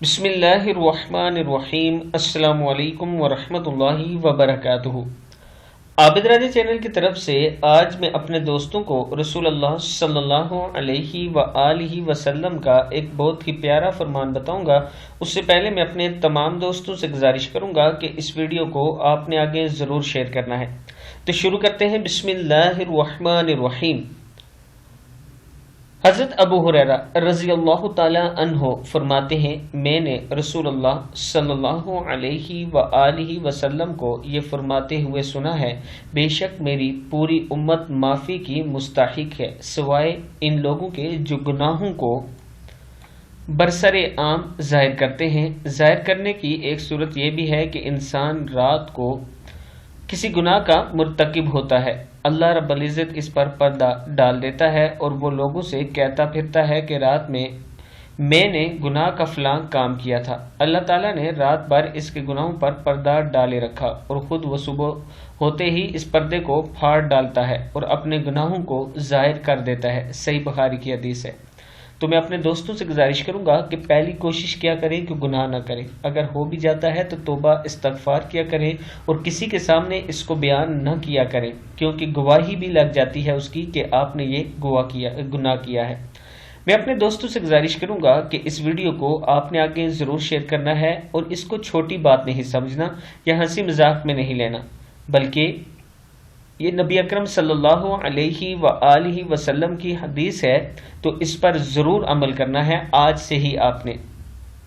بسم اللہ الرحمن الرحیم۔ السلام علیکم ورحمۃ اللہ وبرکاتہ۔ عابد راجہ چینل کی طرف سے آج میں اپنے دوستوں کو رسول اللہ صلی اللہ علیہ وآلہ وسلم کا ایک بہت ہی پیارا فرمان بتاؤں گا۔ اس سے پہلے میں اپنے تمام دوستوں سے گزارش کروں گا کہ اس ویڈیو کو آپ نے آگے ضرور شیئر کرنا ہے۔ تو شروع کرتے ہیں۔ بسم اللہ الرحمن الرحیم۔ حضرت ابو ہریرہ رضی اللہ تعالی عنہ فرماتے ہیں، میں نے رسول اللہ صلی اللہ علیہ وآلہ وسلم کو یہ فرماتے ہوئے سنا ہے، بے شک میری پوری امت معافی کی مستحق ہے سوائے ان لوگوں کے جو گناہوں کو برسر عام ظاہر کرتے ہیں۔ ظاہر کرنے کی ایک صورت یہ بھی ہے کہ انسان رات کو کسی گناہ کا مرتکب ہوتا ہے، اللہ رب العزت اس پر پردہ ڈال دیتا ہے اور وہ لوگوں سے کہتا پھرتا ہے کہ رات میں نے گناہ کا فلاں کام کیا تھا۔ اللہ تعالیٰ نے رات بھر اس کے گناہوں پر پردہ ڈالے رکھا اور خود وہ صبح ہوتے ہی اس پردے کو پھاڑ ڈالتا ہے اور اپنے گناہوں کو ظاہر کر دیتا ہے۔ صحیح بخاری کی حدیث ہے۔ تو میں اپنے دوستوں سے گزارش کروں گا کہ پہلی کوشش کیا کریں کہ گناہ نہ کریں، اگر ہو بھی جاتا ہے تو توبہ استغفار کیا کریں اور کسی کے سامنے اس کو بیان نہ کیا کریں، کیونکہ گواہی بھی لگ جاتی ہے اس کی کہ آپ نے یہ گناہ کیا ہے۔ میں اپنے دوستوں سے گزارش کروں گا کہ اس ویڈیو کو آپ نے آگے ضرور شیئر کرنا ہے اور اس کو چھوٹی بات نہیں سمجھنا یا ہنسی مذاق میں نہیں لینا، بلکہ یہ نبی اکرم صلی اللہ علیہ وآلہ وسلم کی حدیث ہے، تو اس پر ضرور عمل کرنا ہے آج سے ہی آپ نے۔